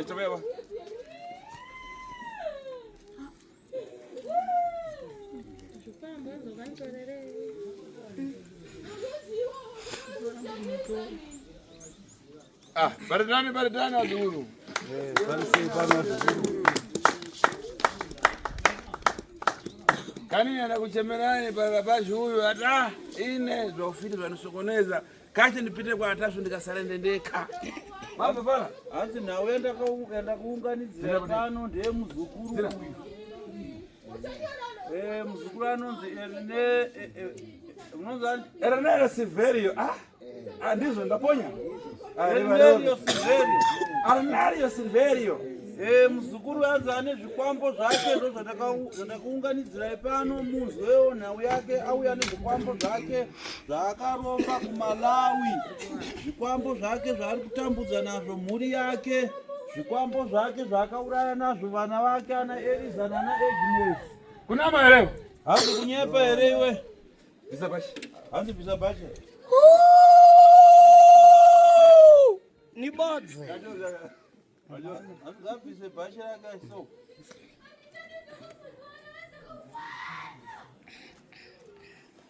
Tumeba. Baridani adhuru. Kanini anakuchemerani barabashi huyu hata ine zofiti zanisokoneza. Kache nipite kwa atasu ndikasarende ndeka. Mambo bana. Anzi nawenda kuunganidzira pano ndiye muzukuru. Muzukuru anonzi Ernero Silverio. Ndizo ndaponya. Ernero Silverio. Muzukuru anzi ane zvikwambo zvake ndo zvatakuunganidzira pano muzi weonhau yake auya nezvikwambo zvake zvaakaromba kuMalawi. Zvikwambo zvake zvaari kutambudza nazvo mhuri yake. Zvikwambo zvake zvaakauraya nazvo vana vake ana Eliza nana Agnes. Kuna maelewa? Hanzi kunyepa here iwe? Bisabashi. Hanzi bisabashi. Ni bodze. Hanzi bashi rake so.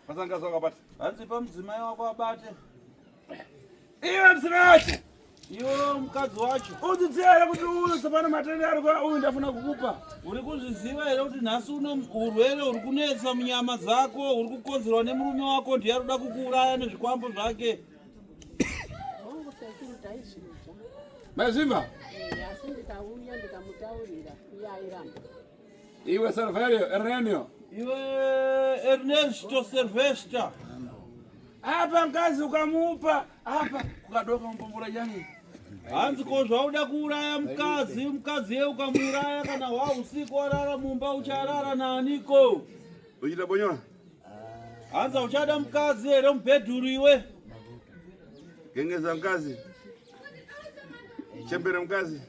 Pasanga soka bati. Hanzi pamudzimai wako abate. Iwe msime wacho. Iwe mukadzi wacho. Udzidzira kuti uyu sapana matenda ari kwa uyu ndafuna kukupa. Uri kuzviziva here kuti nhasi uno urwere uri kunetsa munyama dzako uri kukonzerwa nemurume wako ndiye ari kuda kukuuraya nezvikwambo zvake. Mazimba. Iwe Silverio Ernenio. Iwe Ernesto Silvestre. Apa mkazi ukamupa apa kukadoka mpombora jani. Hanzi ko zvauda kuuraya mukadzi ye ukamuuraya kana usiku warara mumba ucharara naniko? Uchita bonyora? Hanzi uchada mukadzi here mubhedhuru iwe? Gengeza mkazi. Chembere mkazi.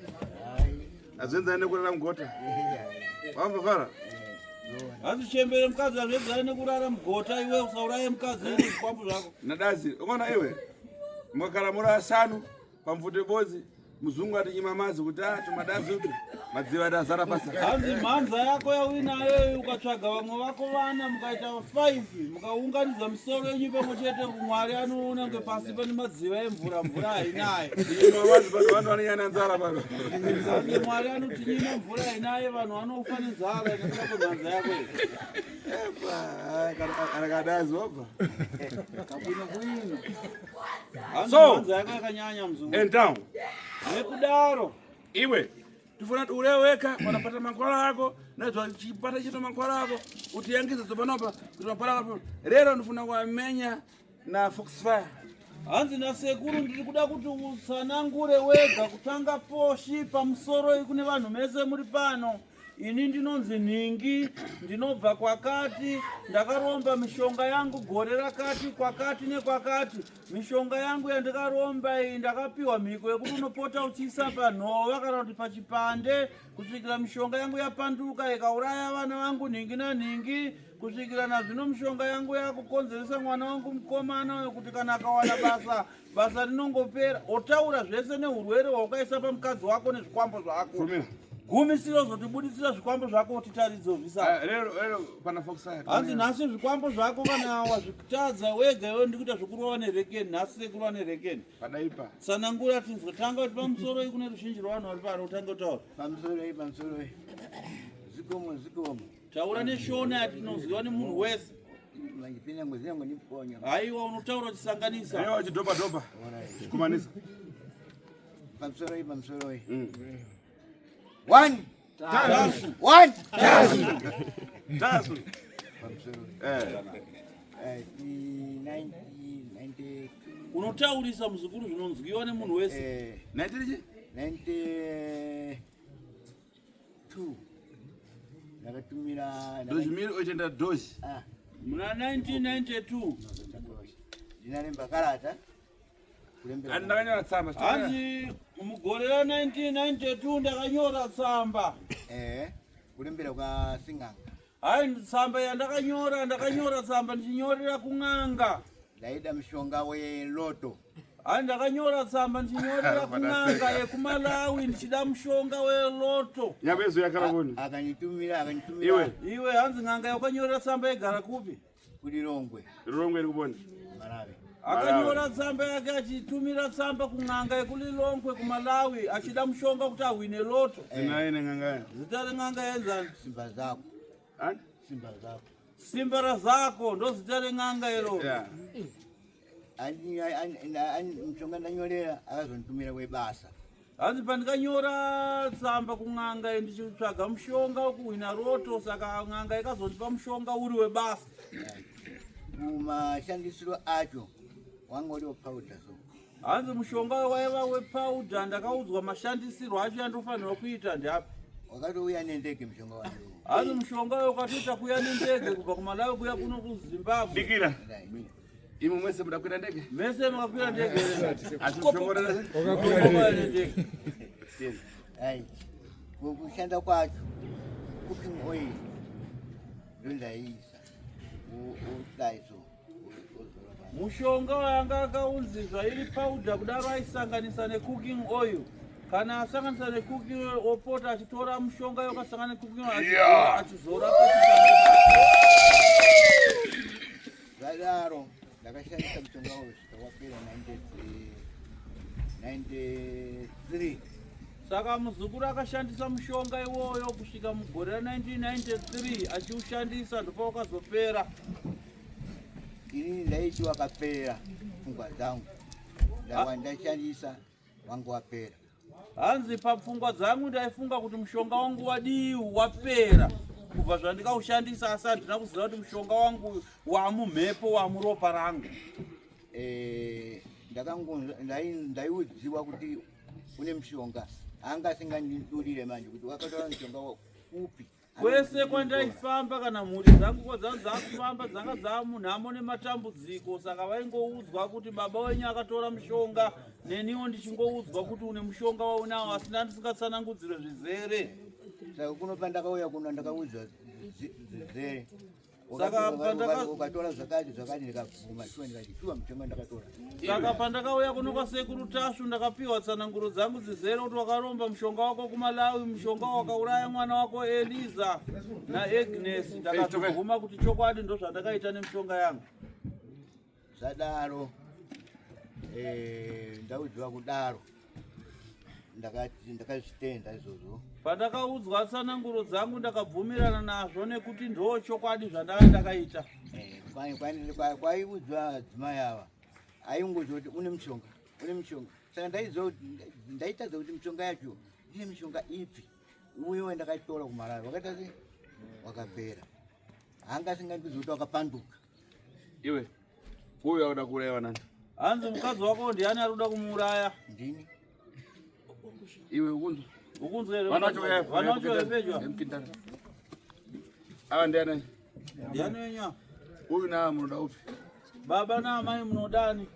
Azenza nekurara mgota. Wamba fara. Hanzi chembere mkazi azenza nekurara mgota iwe usauraye mukadzi ye zvikwambo zvako. Nadazi, ukaona iwe mwakaramura asanu pamvute bozi muzungu ati imamazi kuti tumadazi uti madziva adazara pasa. Hanzi mhanza yako yauinayo ukatsvaga vamwe vako vana mukaita 5 mukaunganidza misoro yenyu pamwe chete Mwari anoona kunge pasi pane madziva emvura hainaye. Imamazi pano vanhu vanonyanya nzara pano. Hanzi Mwari anoti nyima mvura hainaye vanhu vanofa nenzara nekuda kwemhanza yako iyi. Anakadazi wabva. Kabwino bwino. Hanzi So, mhanza yako yakanyanya mzungu. And down. Nekudaro. Iwe tifuna ureweka wanapata mankwala yako na chipata chito mankwala yako utiyangiza zopanopa kutopala lero ndifuna kuamenya na Foxfire. Hanzi nasekuru ndiri kuda kuti utsanangure wega kutanga poshi pamusoro kune vanhu mese muri pano. Ini ndinonzi Ningi, ndinobva kwakati, ndakaromba mishonga yangu gore rakati kwakati nekwakati. Mishonga yangu yandakaromba iyi ndakapiwa mhiko yekuti unopota uchiisa panhova kana kuti pachipande kusvikira mishonga yangu yapanduka ikauraya vana vangu Ningi naNingi. Kusvikira nazvino mishonga yangu yakukonzeresa mwana wangu mukomana wekuti kana akawana basa rinongopera. Otaura zvese neurwere hwaukaisa pamukadzi wako nezvikwambo zvako. Gumisiro zotibudisira zvikwambo zvako utitaridzo zvisa. Lero pana Foxfire. Hanzi nhasi zvikwambo zvako kana wazvitadza wega iwe ndikuita zvokurova nerekeni nhasi sekurova nerekeni. Padaipa. Sanangura tinzwa tanga kuti pamusoro kune ruzhinji rwavanhu vari pano utanga kutaura. Pamusoro. Zikomo. Taura neshona yatinonziwa nemunhu wese. Mangipinda mwezi yangu niponya. Haiwa unotaura uchisanganisa. Haiwa uchidhoba. Kumanisa. Pamusoro. 1 Tasu. 1 Tasu. Pamusoro. 1992. Unotaurisa muzukuru zvinonzwiwa nemunhu wese. 92. Nakatumira Dozimiri ochenda dozi. Muna 1992. Ndinalemba karata. Andakanyora tsamba. Hanzi mugore ra 1992 ndakanyora tsamba. Kulembera kwa Sing'anga. Hai tsamba yandakanyora tsamba ndichinyorera kuN'anga. Ndaida mishonga weLoto. Andakanyora tsamba ndinyorera kunanga yekumalawi ndichida mushonga weloto. Nyabezo yakala kuni. Akanitumira. Iwe hanzi nganga yakanyorera tsamba yegara kupi? Kulilongwe. Lilongwe likubona. Malawi. Akanyora tsamba yake achitumira tsamba kunganga yekulilongwe kumalawi achida mushonga kuti awine loto. Zinaine nganga. Zitale nganga yenzani? Simba zako. Ani? Simba zako. Simbara zako ndo zitale nganga yelo. Yeah. Mshonga ndanyorera akazonitumira kwebasa. Hanzi pandikanyora tsamba kunganga ndichitsvaga mushonga wekuhwina roto saka nganga ikazondipa mushonga uri webasa. Kumashandisiro acho wanga uri wepauda so. Hanzi mushonga waiva wepauda ndakaudzwa mashandisirwo acho yandofanirwa kuita ndiapi? Wakatouya nendege mushonga wangu. Hanzi mushonga wakatoita kuya nendege kubva kumalawi kuya kuno kuZimbabwe. Dikira. Imwe mwese mudakwira ndege? Mese makakwira ndege. Achishongorera. Wakakwira ndege. Hai. Kushanda kwacho cooking oil ndondaisa. Udaiso. Mushonga wanga akaunzizva iri powder kudaro aisanganisa necooking oil. Kana asanganisa necooking oil opota achitora mushonga wakasangana necooking oil achizora pachipande. Zadaro ndakashandisa mushonga wosvika wapera 93. Saka muzukuru akashandisa mushonga iwoyo kusvika mugore ra1993 achiushandisa ndipo wakazopera. Ini ndaiti wakapera pfungwa dzangu. Ndashandisa wangu wapera. Hanzi papfungwa dzangu ndaifunga kuti mushonga wangu wadii wapera. Kubva zvandikaushandisa asi handina kuziva kuti mushonga wangu wamumhepo wamuropa rangu. Ndaiudziwa kuti une mushonga anga asingandidurire manje kuti wakatora mushonga upi. Kwese kwandaifamba kana mhuri dzangu dzakufamba dzanga dzamunhamo nematambudziko saka vaingoudzwa kuti baba wenyu akatora mushonga neniwo ndichingoudzwa kuti une mushonga waunawo asi ndisingatsanangudzire zvizere. Saka kunopa ndakauya kuno ndakaudzwa zvizere. Saka ukatora zvakati ndikavhuma shuwa mushonga ndakatora. Saka pandakauya kuno kwasekuru Tashu ndakapiwa tsananguro dzangu dzizere kuti wakaromba mushonga wako kumalawi, mushonga wakauraya mwana wako Eliza naAgnes. Ndakazvuma kuti chokwadi ndo zvandakaita nemushonga yangu. Zadaro ndaudziwa kudaro ndakazvitenda izvozvo. Pandakaudzwa tsananguro dzangu ndakabvumirana nazvo nekuti ndo chokwadi zvandanga ndakaita. Kwaiudzwa dzimai ava aingozva kuti une mushonga. Saka ndaitadza kuti mushonga yacho ine mishonga ipi uyewo ndakatora kumalawi wakaita sei wakapera. Hanga asingandizwa kuti wakapanduka. Iwe uyu auda kuuraya nani? Hanzi mukadzi wako ndiani ari kuda kumuuraya? Ndini. Iwe ukunzwa? Ukunzwa here? Vanacho vepedyo? Ava ndiani? Ndiani wenya? Uyu na munoda upi? Baba na amai munodani?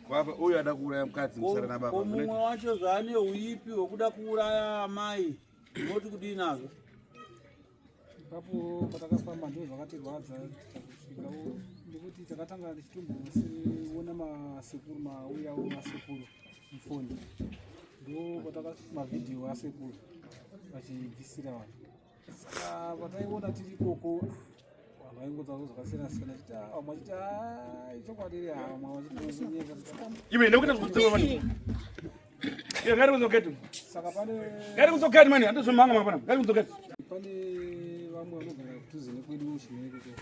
Kwapa uyu ada kuuraya mukadzi musara na baba. Mumwe wacho zvaane uipi hwekuda kuuraya amai unoti kudii nazvo? Ipapo patakafamba ndo zvakatirwadza kusvikawo ndikuti takatanga tichitomboona masekuru mauyawo masekuru mufoni ndo pataka mavhidhiyo asekuru vachibvisira vanhu. Saka pataiona tiri ikoko vanhu vaingodzawo zvakasiyana-siyana chiti vamwe vachiti chokwadi hamwe vachitonyeka. Iwe ndikuita kudziwa mani. Iwe ngari kuzoketi. Saka pane ngari kuzoketi mani handizvomhanga mapana. Ngari kuzoketi. Pane vamwe vanogara kudhuze nekwedu Chimereke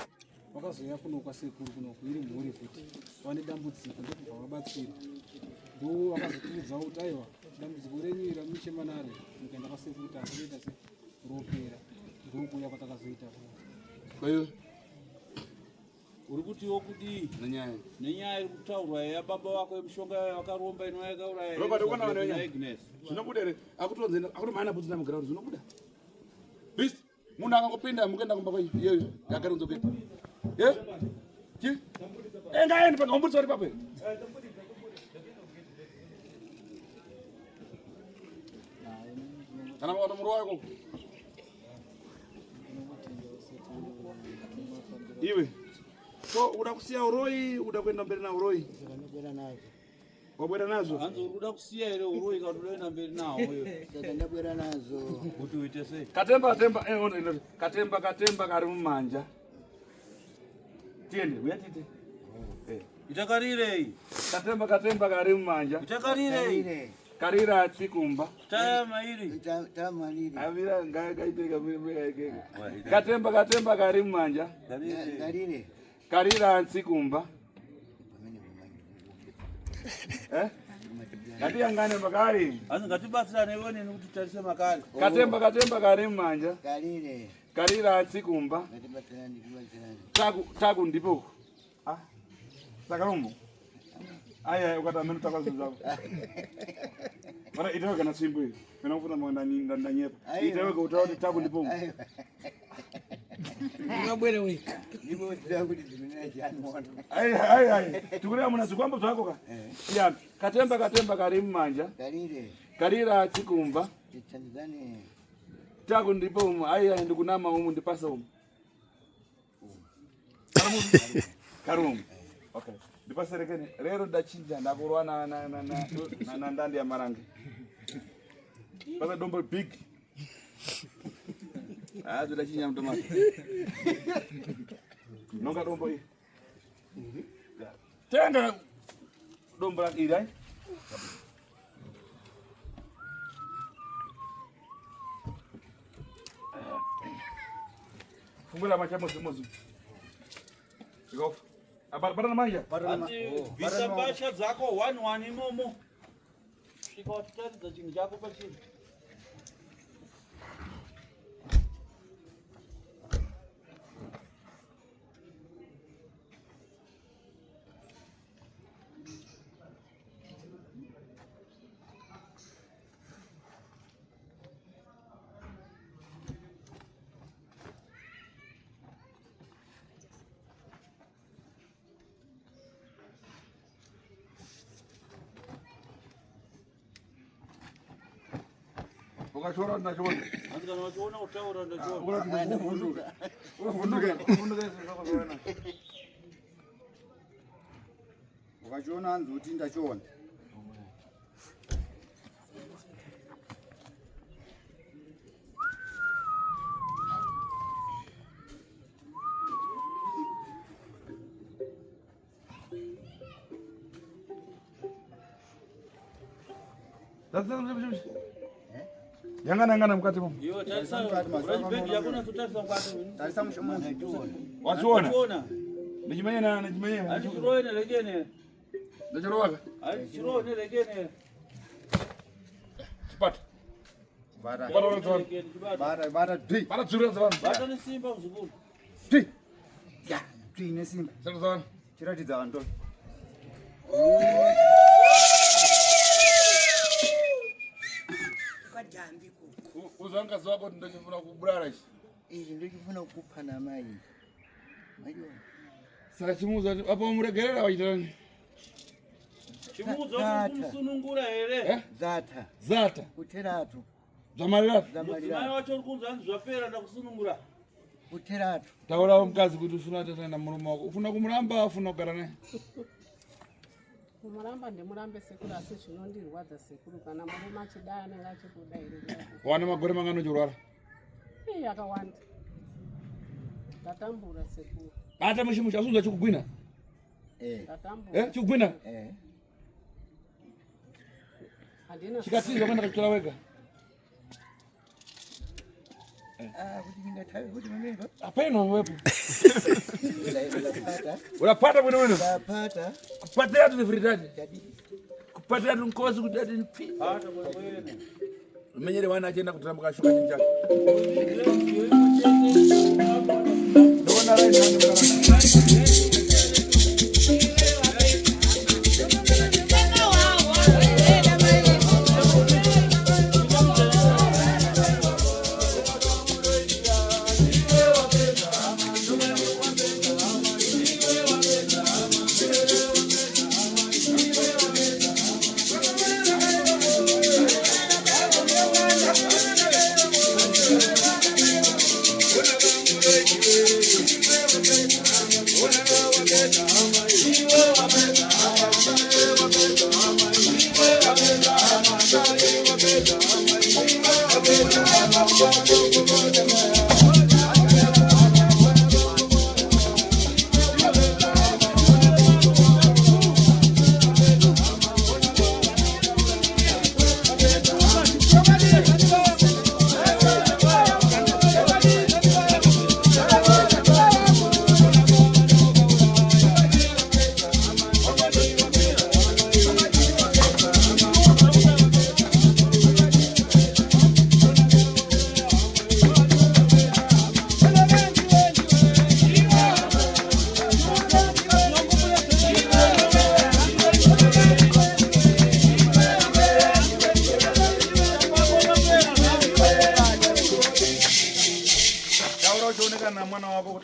vakazoya kuno kwasekuru kuno iri mhuri kuti vane dambudziko ndokubva vabatsira ndo vakazotiudzawo kuti aiwa dambudziko renyu ramuchemanare mukaenda kwasekuru kuti asinoita seropera ndokuya kwatakazoita. Kwa hiyo uri kutiwo kudii nenyaya iri kutaurwa yababa wako yemushonga yakaromba ino yakauraya Agnes? Zvinobuda here akutonze akuti maana bvudzi namugarauri zvinobuda bisi munhu akangopinda mukaenda kumba kwaiyoyo yakaronzoketi ngaende pakaombudza uri papo kana makaona muro wako iwe so uda kusiya uroi uda kuenda mberi na uroi ndabwera nazo. Wabwera nazo? Anzo uruda kusiya ile uroika tulenda mbele nao wewe. Sasa ndabwera nazo. Kuti uite sei? Katemba katemba kari mumanja. Tiende, uyatite. Itakarire iyi. Katemba kari mumanja. Itakarire iyi. Karira tsikumba. Tama iri. Tama lili. Avira ngaiteka mwe. Katemba kari mumanja. Karire. Karira tsikumba. Ngati yangane makari. Anzo ngatibatsira newe nini kuti tarise makari. Katemba kari mumanja. Karire. Karira tsikumba. Ngatibatsira ndibatsira. Taku ndipo. Ah. Sakarumbu. Aya ukatamena takazuzako. Mara itawe na simbu hii. Mena kufuta mwanda ndanyepa. Itawe utaoti taku ndipo. Ngabwere weka. Ndipo kuti zimenera chani mwana. Aya. Tukulea mwana zikwamba zwako ka. Ya, katemba kari mumanja. Karire. Karira tsikumba. Titandizane. Taku ndipo. Aya ndikunama umu ndipasa umu. Karumu. Okay. Ndipaserekeni rero ndachinja ndakurwa na ndandi ya marangi. Pasa dombo big. Ndachinja mtomati. Nonga dombo hii. Tenga dombo la irai. Fungula machamo simozu. Go. Barana manja. Visabasha dzako 1 imomo. Svika watitaridza chinhu chako pachini. Ukachora ndachona. Andika nachiona utaura ndachona. Ufunduke zakazoona. Ukachiona anzi kuti ndachona. Yangana mkati mwa. Yo tarisa. Urajibedi yakuna tutarisa mkati. Tarisa mshomo. Wachiona. Najimenya. Ani chiroe nelegene. Ndachirowaga. Ani chiroe nelegene. Chipata. Bara dwi. Bara tsura zvan. Bata ni simba mzukuru. Dwi. Ya, dwi nesimba. Tsura zvan. Chiratidza vantu. Uzanga zwako ndachifuna kuburara ichi. Izvi ndikufuna kukupa namai. Mayo. Saka chimuza apo muregerera wachitani. Chimuza kumusunungura here. Zata. Kuteratu. Zvamarira. Mai wacho rikunzi hanzi zvapera ndakusunungura. Kuteratu. Taurawo mukadzi kuti ufuna kutatana namurume wako. Ufuna kumuramba ufuna kugara naye? Kumuramba ndimurambe sekuru asi zvinondirwadza sekuru kana murume achidai anenge achikuda here. Wane magore mangano uchirwara? Akawanda. Ndatambura sekuru. Bata mushimusha asunza chikugwina? Ndatambura. Chikugwina? Handina. Chikatiza kwenda kuchora wega. Kuti ndingathawe kuti mamengo. Apeno wepo. Unapata bwana wewe? Ndapata. Kupatia tu viridadi. Kupatia tu nkozi kudadi mpi. Hata wewe. Umenyere wana agenda kutambuka shuka ninja. Ndona rai Thank you.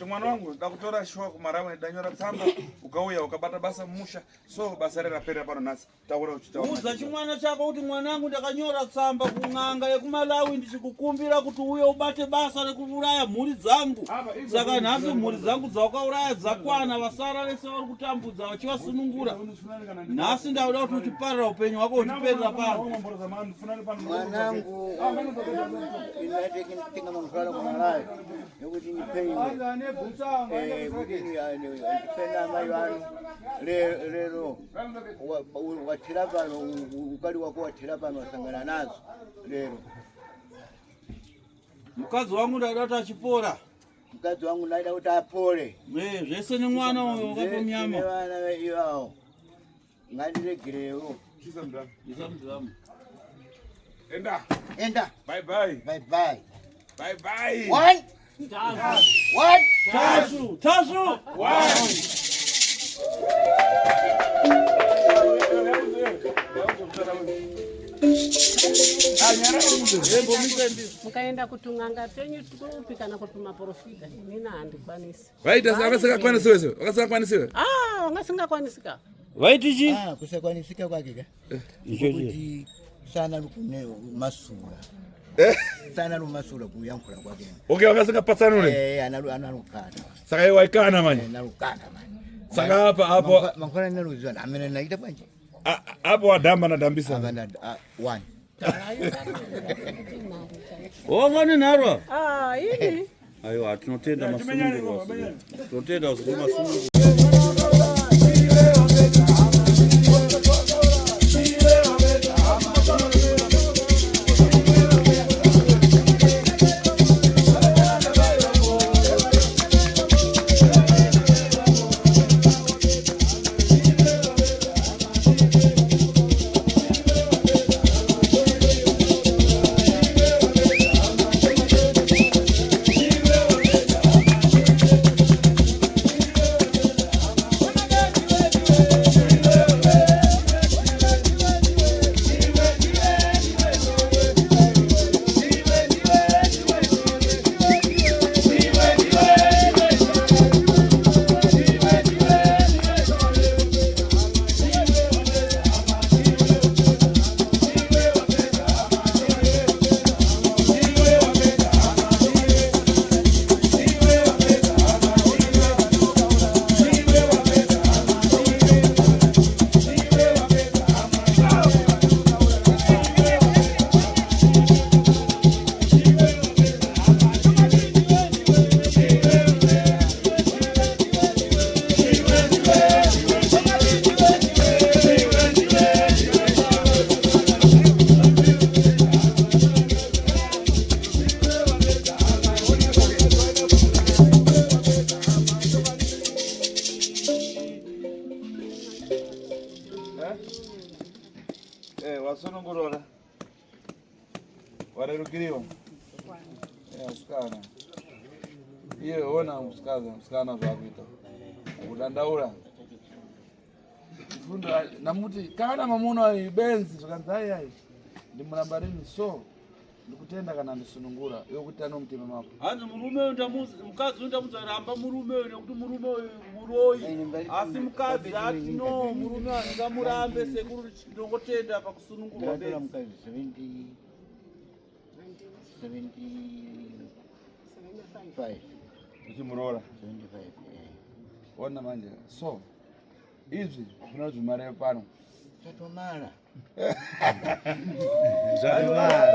mwana wangu ndakutora shwa kumaramu ndanyora tsamba ukauya ukabata basa mmusha so basa rera pera pano nasi taura uchitaona uza chimwana chako kuti mwanangu ndakanyora tsamba kung'anga yekumalawi ndichikukumbira kuti uye ubate basa rekuuraya mhuri dzangu saka nhasi mhuri dzangu dzawakauraya dzakwana vasara vese vari kutambudza vachivasunungura nhasi ndauda kuti uchiparira upenyu hwako uchiperera pano mwanangu inatenga manufala kwa malawi yokuti nipeiwe kuti ndipenda amayi wanu lero wathira pano ukali wako wathira pano wasangana nazo lero mukadzi wangu ndaida kuti achipora mukadzi wangu ndaida kuti apore zvese nemwana uyo wakapomyama vana ivavo ngandiregerewo isamudzamu enda bye bye bye bye bye bye one tasu mukaenda kutung'anga penyu tupi kana kutuma profita nina handikwanisi vaita vakasingakwanisiwe vakasingakwanisiwe vangasingakwanisika vaitichi kusakwanisika kwake kuti sana kune masura sana lumasura kuyankhula kwake okay vakasingapatsanule analukana saka iwe waikana manje nalukana manje saka hapo mankhona naluzwa amene naita bwanje hapo wadamba nadambisa abana one wangani narwa ini aiwa tinotenda masununguro tinotenda masununguro wasunungurora warerukiriwa musikana iye ona musikana zvakuita kudandaura fundo namuti kana mamuna ibenzi zvakanzai ai ndimuramba rini so ndikutenda kana ndisunungura iwe kuti anomutima mako hanzi murume uyu mukadzi undamudzaramba murume uyu nekuti murume uyu muroyi asi mukadzi ati no murume handingamurambe sekuru ndongotenda pakusunungurwa benzi mukadzi 75 uchimuroora 75 ona manje so izvi zvinoda zvimare pano chatomara Zatomara.